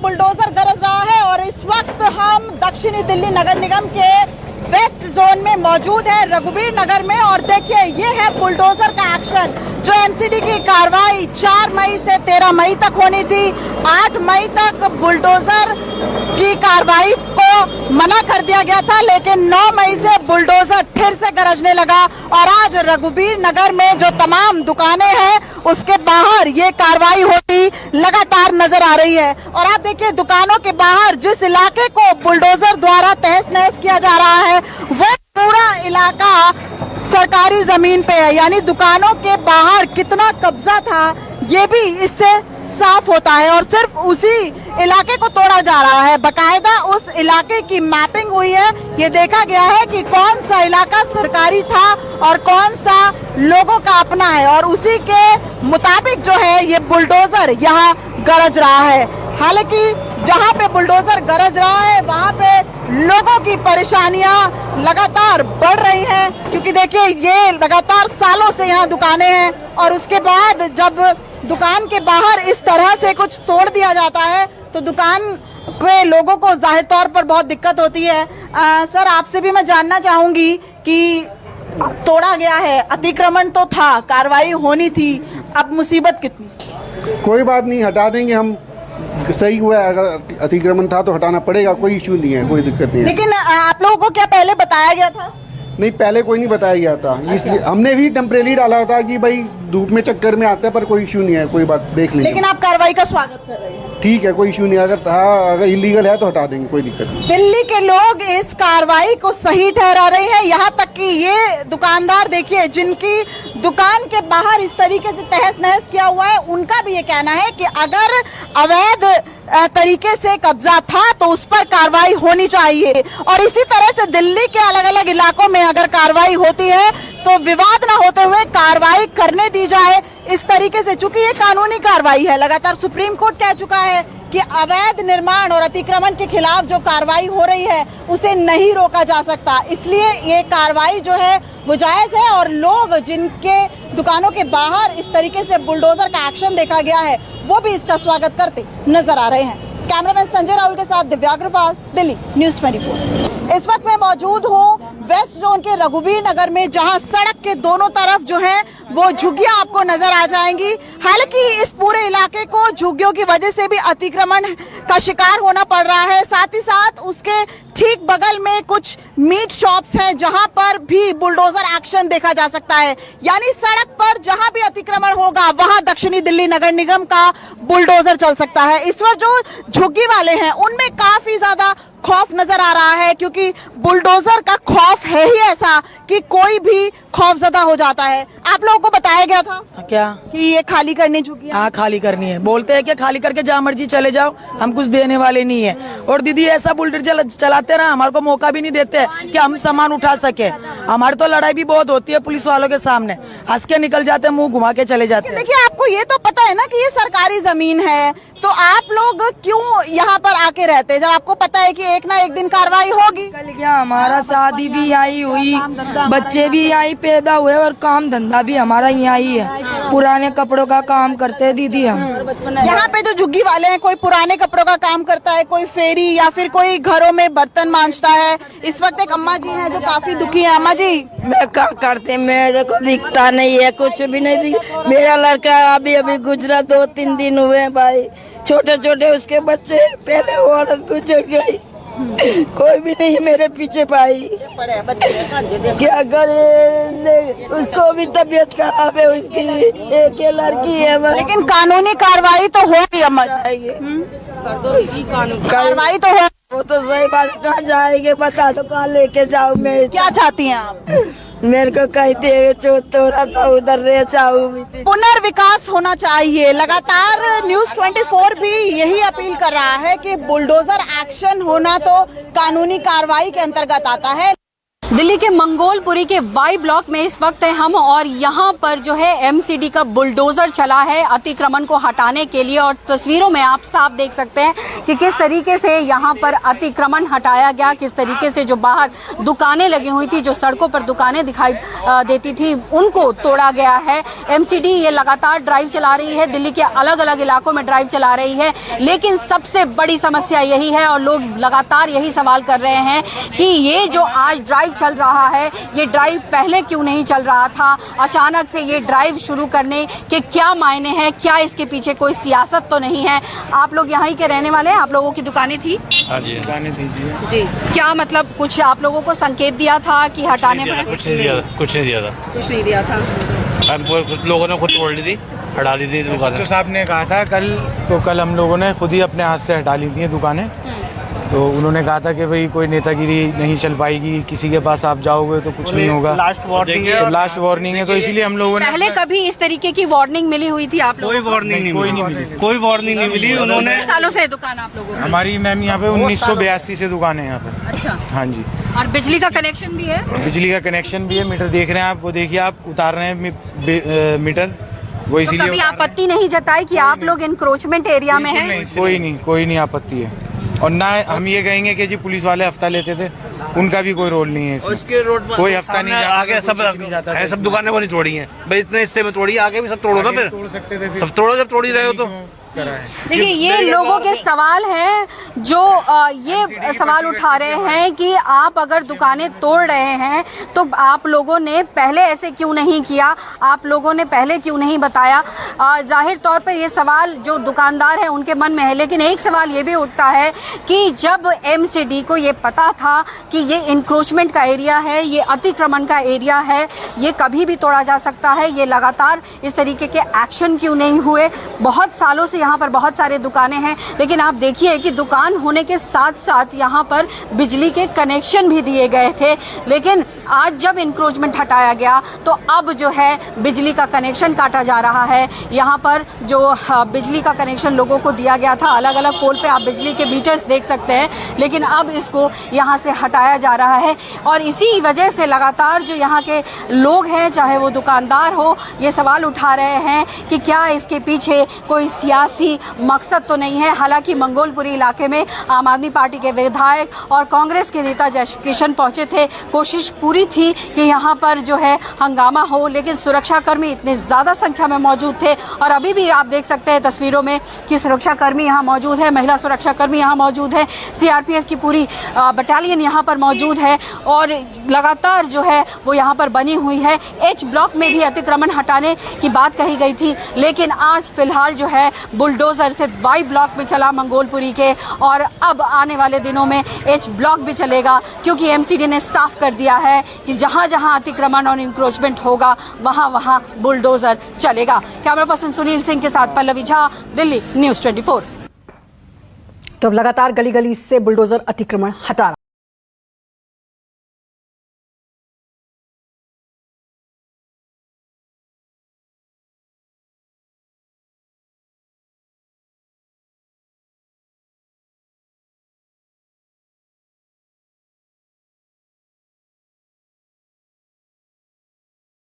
Bulldozer गरज रहा है और इस वक्त हम दक्षिणी दिल्ली नगर निगम के वेस्ट जोन में मौजूद है, रघुबीर नगर में। और देखिए, ये है बुलडोजर का एक्शन। जो एमसीडी की कार्रवाई 4 मई से 13 मई तक होनी थी, 8 मई तक बुलडोजर की कार्रवाई को मना कर दिया गया था, लेकिन 9 मई से बुलडोजर फिर से गरजने लगा। और आज रघुबीर नगर में जो तमाम दुकानें हैं उसके बाहर ये कार्रवाई होती लगातार नजर आ रही है। और आप देखिए, दुकानों के बाहर जिस इलाके को बुलडोजर द्वारा तहस नहस किया जा रहा है वो पूरा इलाका सरकारी जमीन पे है, यानी दुकानों के बाहर कितना कब्जा था ये भी इससे साफ होता है। और सिर्फ उसी इलाके को तोड़ा जा रहा है, बकायदा उस इलाके की मैपिंग हुई है। ये देखा गया है कि कौन सा इलाका सरकारी था और कौन सा लोगों का अपना है, और उसी के मुताबिक जो है ये बुलडोजर यहाँ गरज रहा है। हालांकि जहाँ पे बुलडोजर गरज रहा है वहाँ पे लोगों की परेशानियां लगातार बढ़ रही हैं, क्योंकि देखिए ये लगातार सालों से यहाँ दुकानें हैं और उसके बाद जब दुकान के बाहर इस तरह से कुछ तोड़ दिया जाता है तो दुकान के लोगों को जाहिर तौर पर बहुत दिक्कत होती है। सर, आपसे भी मैं जानना चाहूंगी कि तोड़ा गया है, अतिक्रमण तो था, कार्रवाई होनी थी, अब मुसीबत कितनी? कोई बात नहीं, हटा देंगे हम। सही हुआ है, अगर अतिक्रमण था तो हटाना पड़ेगा, कोई इशू नहीं है, कोई दिक्कत नहीं है। लेकिन आप लोगों को क्या पहले बताया गया था? नहीं, पहले कोई नहीं बताया गया था, इसलिए हमने भी टेम्परेरी डाला था कि भाई धूप में चक्कर में आता है, पर कोई इशू नहीं है, कोई बात देख लेंगे। लेकिन आप कार्रवाई का स्वागत कर रहे हैं? ठीक है, कोई इशू नहीं, अगर इलीगल है तो हटा देंगे, कोई दिक्कत नहीं। दिल्ली के लोग इस कार्रवाई को सही ठहरा रहे हैं, यहाँ तक कि ये दुकानदार देखिए जिनकी दुकान के बाहर इस तरीके से तहस नहस किया हुआ है, उनका भी ये कहना है कि अगर अवैध तरीके से कब्जा था तो उस पर कार्रवाई होनी चाहिए। और इसी तरह से दिल्ली के अलग अलग इलाकों में अगर कार्रवाई होती है तो विवाद न होते हुए कार्रवाई करने दी जाए इस तरीके से, चूंकि ये कानूनी कार्रवाई है। लगातार सुप्रीम कोर्ट कह चुका है कि अवैध निर्माण और अतिक्रमण के खिलाफ जो कार्रवाई हो रही है उसे नहीं रोका जा सकता, इसलिए ये कार्रवाई जो है वो जायज है। और लोग जिनके दुकानों के बाहर इस तरीके से बुलडोजर का एक्शन देखा गया है वो भी इसका स्वागत करते नजर आ रहे हैं। कैमरामैन संजय राहुल के साथ दिव्या अग्रवाल, दिल्ली न्यूज़ 24। इस वक्त मैं मौजूद हूँ वेस्ट जोन के रघुबीर नगर में, जहां सड़क के दोनों तरफ जो है वो झुग्गियां आपको नजर आ जाएंगी। हालांकि इस पूरे इलाके को झुग्गियों की वजह से भी अतिक्रमण का शिकार होना पड़ रहा है। साथ ही साथ उसके ठीक बगल में कुछ मीट शॉप्स हैं जहां पर भी बुलडोजर एक्शन देखा जा सकता है, यानी सड़क पर जहां भी अतिक्रमण होगा वहां दक्षिणी दिल्ली नगर निगम का बुलडोजर चल सकता है। इस वक्त जो झुग्गी वाले हैं उनमें काफी ज्यादा खौफ नजर आ रहा है, क्योंकि बुलडोजर का खौफ है ही ऐसा कि कोई भी खौफजदा हो जाता है। आप लोगों को बताया गया था क्या कि ये खाली करनी झुग्गी? हाँ, खाली करनी है। बोलते हैं कि खाली करके जहाँ मर्जी चले जाओ, हम कुछ देने वाले नहीं है। और दीदी ऐसा बुलडोजर चलाते ना, हमारे को मौका भी नहीं देते कि हम सामान उठा सके। हमारी तो लड़ाई भी बहुत होती है पुलिस वालों के सामने, हंस के निकल जाते हैं, मुंह घुमा के चले जाते हैं। देखिए, आपको ये तो पता है ना कि ये सरकारी जमीन है, तो आप लोग क्यों यहाँ पर आके रहते हैं जब आपको पता है कि एक ना एक दिन कार्रवाई होगी? कल क्या हमारा शादी भी यहीं हुई, बच्चे भी यहीं पैदा हुए और काम धंधा भी हमारा यहीं है। पुराने कपड़ों का काम करते हैं दीदी हम। यहाँ पे जो झुग्गी वाले हैं, कोई पुराने कपड़ों का काम करता है, कोई फेरी या फिर कोई घरों में बर्तन मांजता है। इस वक्त एक अम्मा जी हैं जो काफी दुखी है। अम्मा जी, मैं क्या करते, मेरे को दिखता नहीं है, कुछ भी नहीं दिख। मेरा लड़का अभी अभी गुजरा, 2-3 दिन हुए भाई, छोटे छोटे उसके बच्चे, पहले वो औरत गुजर गई, कोई भी नहीं मेरे पीछे भाई। क्या करे, उसको भी तबीयत खराब है, उसकी एक लड़की है। लेकिन कानूनी कार्रवाई तो होगी अम्मा जी, कार्रवाई तो हो। वो तो सही बात, कहाँ जाएंगे बता दो, कहाँ लेके जाऊँ मैं? क्या चाहती हैं आप? मेरे को कहते हैं थोड़ा सा उधर रह जाऊँ। पुनर्विकास होना चाहिए। लगातार न्यूज़ 24 भी यही अपील कर रहा है कि बुलडोजर एक्शन होना तो कानूनी कार्रवाई के अंतर्गत आता है। दिल्ली के मंगोलपुरी के वाई ब्लॉक में इस वक्त है हम और यहाँ पर जो है एमसीडी का बुलडोजर चला है अतिक्रमण को हटाने के लिए। और तस्वीरों में आप साफ देख सकते हैं कि किस तरीके से यहाँ पर अतिक्रमण हटाया गया, किस तरीके से जो बाहर दुकानें लगी हुई थी, जो सड़कों पर दुकानें दिखाई देती थी, उनको तोड़ा गया है। एमसीडी ये लगातार ड्राइव चला रही है, दिल्ली के अलग अलग इलाकों में ड्राइव चला रही है, लेकिन सबसे बड़ी समस्या यही है और लोग लगातार यही सवाल कर रहे हैं कि ये जो आज ड्राइव चल रहा है, ये ड्राइव पहले क्यों नहीं चल रहा था? अचानक से ये ड्राइव शुरू करने के क्या मायने हैं? क्या इसके पीछे कोई सियासत तो नहीं है? आप लोग यहाँ ही के रहने वाले हैं, आप लोगों की दुकानें थी? हाँ जी, दुकानें दीजिए जी। क्या मतलब कुछ आप लोगों को संकेत दिया था कि हटाने पर? कुछ नहीं दिया था। कुछ नहीं दिया था। कुछ लोगों ने खुद तोड़ ली थी, हटा ली थी दुकानें। तो साहब ने कहा था कल हम लोगों ने खुद ही अपने हाथ से हटा ली थी दुकानें। तो उन्होंने कहा था कि भाई कोई नेतागिरी नहीं चल पाएगी, किसी के पास आप जाओगे तो कुछ नहीं होगा। लास्ट वार्निंग है, तो इसीलिए हम लोगों ने पहले कभी इस तरीके की वार्निंग मिली हुई थी आप लोगों को? कोई वार्निंग नहीं मिली उन्होंने। कितने सालों से दुकान आप लोगों की? हमारी मैम यहाँ पे 1982 से दुकान है यहाँ पे। अच्छा। हाँ जी। और बिजली का कनेक्शन भी है? बिजली का कनेक्शन भी है। मीटर देख रहे हैं आप, वो देखिए आप उतार रहे हैं मीटर, वो तो इसीलिए कभी आपत्ति नहीं जताई कि आप लोग इंक्रोचमेंट एरिया में हैं? कोई नहीं आपत्ति है। और ना हम ये कहेंगे कि जी पुलिस वाले हफ्ता लेते थे, उनका भी कोई रोल नहीं है इसमें। उसके रोड पर कोई हफ्ता नहीं आगे सब दुकानें वो नहीं तोड़ी हैं भाई, इतने हिस्से में तोड़ी, आगे भी सब तोड़ो ना, फिर सब तोड़ो जब तोड़ ही रहे हो तो। देखिए ये लोगों के सवाल हैं जो ये सवाल उठा रहे हैं कि आप अगर दुकानें तोड़ रहे हैं तो आप लोगों ने पहले ऐसे क्यों नहीं किया, आप लोगों ने पहले क्यों नहीं बताया। जाहिर तौर पर ये सवाल जो दुकानदार हैं उनके मन में है, लेकिन एक सवाल ये भी उठता है कि जब एमसीडी को ये पता था कि ये इंक्रोचमेंट का एरिया है, ये अतिक्रमण का एरिया है, ये कभी भी तोड़ा जा सकता है, ये लगातार इस तरीके के एक्शन क्यों नहीं हुए? बहुत सालों से यहाँ पर बहुत सारे दुकानें हैं, लेकिन आप देखिए कि दुकान होने के साथ साथ यहाँ पर बिजली के कनेक्शन भी दिए गए थे, लेकिन आज जब इंक्रोचमेंट हटाया गया तो अब जो है बिजली का कनेक्शन काटा जा रहा है। यहाँ पर जो बिजली का कनेक्शन लोगों को दिया गया था, अलग अलग पोल पे आप बिजली के मीटर्स देख सकते हैं, लेकिन अब इसको यहाँ से हटाया जा रहा है। और इसी वजह से लगातार जो यहाँ के लोग हैं, चाहे वो दुकानदार हो, ये सवाल उठा रहे हैं कि क्या इसके पीछे कोई सियासी मकसद तो नहीं है। हालांकि मंगोलपुरी इलाके में आम आदमी पार्टी के विधायक और कांग्रेस के नेता जय किशन पहुंचे थे, कोशिश पूरी थी कि यहाँ पर जो है हंगामा हो, लेकिन सुरक्षाकर्मी इतने ज़्यादा संख्या में मौजूद थे। और अभी भी आप देख सकते हैं तस्वीरों में कि सुरक्षाकर्मी यहाँ मौजूद है, महिला सुरक्षाकर्मी यहाँ मौजूद है, सीआरपीएफ की पूरी बटालियन यहाँ पर मौजूद है और लगातार जो है वो यहाँ पर बनी हुई है। एच ब्लॉक में भी अतिक्रमण हटाने की बात कही गई थी, लेकिन आज फिलहाल जो है बुलडोजर से वाई ब्लॉक में चला मंगोलपुरी के, और अब आने वाले दिनों में एच ब्लॉक भी चलेगा, क्योंकि एमसीडी ने साफ कर दिया है कि जहां जहां अतिक्रमण और इंक्रोचमेंट होगा वहां वहां बुलडोजर चलेगा। कैमरा पर्सन सुनील सिंह के साथ पल्लवी झा, दिल्ली न्यूज़ 24। तो अब लगातार गली गली से बुलडोजर अतिक्रमण हटा